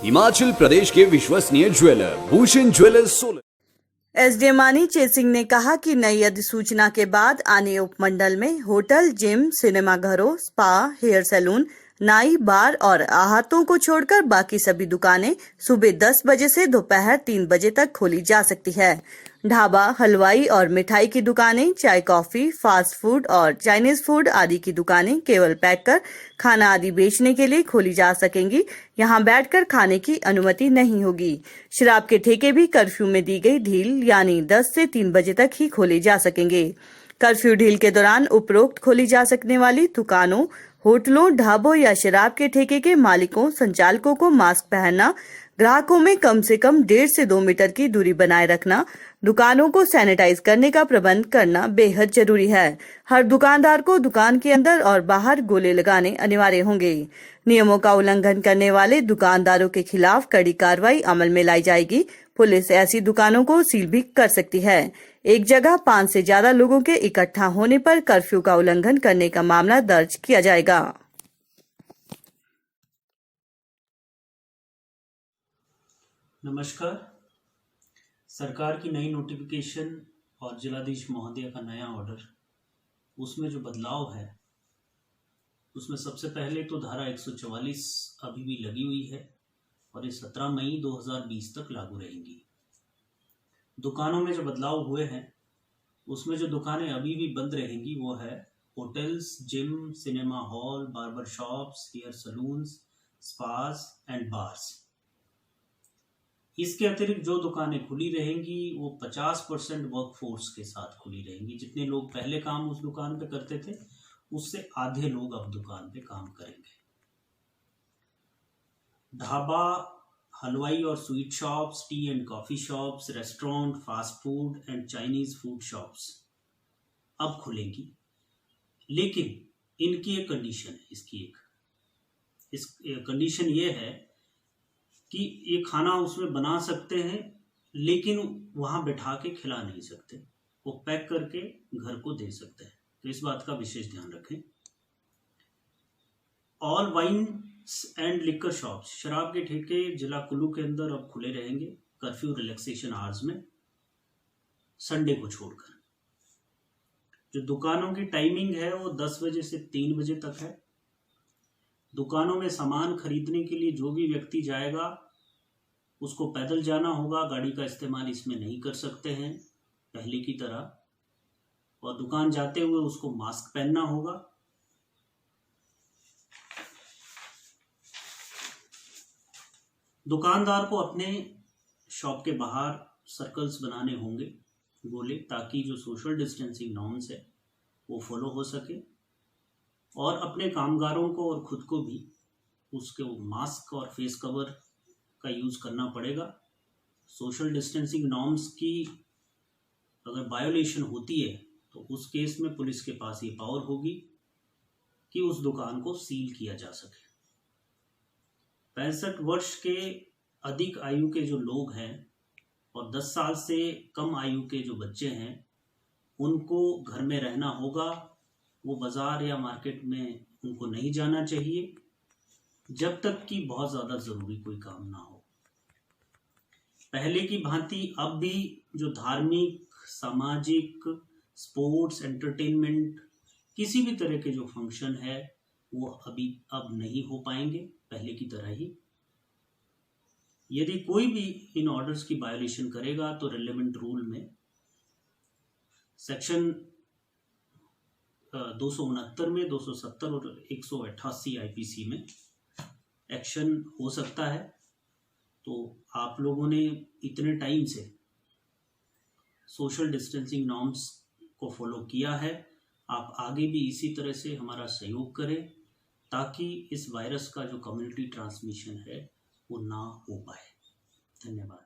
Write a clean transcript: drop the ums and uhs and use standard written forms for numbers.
हिमाचल प्रदेश के विश्वसनीय jeweller Bhushan jewellers Solan. SDM मानी चेत सिंह ने कहा कि नई अधिसूचना के बाद आने उपमंडल में होटल, जिम, सिनेमाघरों, स्पा, हेयर सैलून, नाई, बार और आहतों को छोड़कर बाकी सभी दुकानें सुबह 10 बजे से दोपहर 3 बजे तक खोली जा सकती है। ढाबा, हलवाई और मिठाई की दुकानें, चाय, कॉफी, फास्ट फूड और चाइनीज फूड आदि की दुकानें केवल पैक कर खाना आदि बेचने के लिए खोली जा सकेंगी। यहां बैठकर खाने की अनुमति नहीं होगी। शराब के ठेके भी कर्फ्यू में दी गई ढील यानी 10 से 3 बजे तक ही खोले जा सकेंगे। कर्फ्यू ढील के दौरान उपरोक्त खोली जा सकने वाली दुकानों, होटलों, ढाबों या शराब के ठेके के मालिकों, संचालकों को मास्क पहनना, ग्राहकों में कम से कम 1.5 से 2 मीटर की दूरी बनाए रखना, दुकानों को सैनिटाइज करने का प्रबंध करना बेहद जरूरी है। हर दुकानदार को दुकान के अंदर और बाहर गोले लगाने अनिवार्य होंगे। नियमों का उल्लंघन करने वाले दुकानदारों के खिलाफ कड़ी कार्रवाई अमल में लाई जाएगी। पुलिस ऐसी दुकानों को सील भी कर सकती है। एक जगह 5 से ज्यादा लोगों के इकट्ठा होने पर कर्फ्यू का उल्लंघन करने का मामला दर्ज किया जाएगा। नमस्कार। सरकार की नई नोटिफिकेशन और जिलाधीश महोदय का नया ऑर्डर, उसमें जो बदलाव है उसमें सबसे पहले तो धारा 144 अभी भी लगी हुई है और ये 17 मई 2020 तक लागू रहेंगी। दुकानों में जो बदलाव हुए हैं उसमें जो दुकानें अभी भी बंद रहेंगी वो है hotels, gym, cinema hall, barber shops, hair salons, spas and bars. इसके अतिरिक्त जो दुकानें खुली रहेंगी वो 50% वर्कफोर्स के साथ खुली रहेंगी। जितने लोग पहले काम उस दुकान पे करते थे उससे आधे लोग अब दुकान पे काम करेंगे। ढाबा, हलवाई और sweet shops, T and coffee shops, restaurant, fast food and Chinese food shops अब खुलेंगी, लेकिन इनकी एक कंडीशन है। इस कंडीशन ये है कि ये खाना उसमें बना सकते हैं लेकिन वहां बैठा के खिला नहीं सकते, वो पैक करके घर को दे सकते हैं। तो इस बात का विशेष ध्यान रखें। All wine and liquor shops, शराब के ठेके जिला कुल्लू के अंदर अब खुले रहेंगे कर्फ्यू रिलैक्सेशन आवर्स में, संडे को छोड़कर। जो दुकानों की टाइमिंग है वो 10 बजे से 3 बजे तक है। दुकानों में सामान खरीदने के लिए जो भी व्यक्ति जाएगा उसको पैदल जाना होगा, गाड़ी का इस्तेमाल इसमें नहीं कर सकते हैं पहले की तरह, और दुकान जाते हुए उसको मास्क पहनना होगा। दुकानदार को अपने शॉप के बाहर सर्कल्स बनाने होंगे गोले, ताकि जो सोशल डिस्टेंसिंग नॉर्म्स है वो फॉलो हो सके, और अपने कामगारों को और खुद को भी उसके मास्क और फेस कवर का यूज़ करना पड़ेगा। सोशल डिस्टेंसिंग नॉर्म्स की अगर वायोलेशन होती है तो उस केस में पुलिस के पास ये पावर होगी कि उस दुकान को सील किया जा सके। 65 वर्ष के अधिक आयु के जो लोग हैं और 10 साल से कम आयु के जो बच्चे हैं उनको घर में रहना होगा। वो बाज़ार या मार्केट में उनको नहीं जाना चाहिए जब तक कि बहुत ज़्यादा ज़रूरी कोई काम ना हो। पहले की भांति अब भी जो धार्मिक, सामाजिक, स्पोर्ट्स, एंटरटेनमेंट, किसी भी तरह के जो फंक्शन है वो अब नहीं हो पाएंगे पहले की तरह ही। यदि कोई भी इन ऑर्डर्स की वायोलेशन करेगा तो रिलेवेंट रूल में सेक्शन 269 में, 270 और 188 आईपीसी में एक्शन हो सकता है। तो आप लोगों ने इतने टाइम से सोशल डिस्टेंसिंग नॉर्म्स को फॉलो किया है, आप आगे भी इसी तरह से हमारा सहयोग करें ताकि इस वायरस का जो कम्युनिटी ट्रांसमिशन है वो ना हो पाए। धन्यवाद।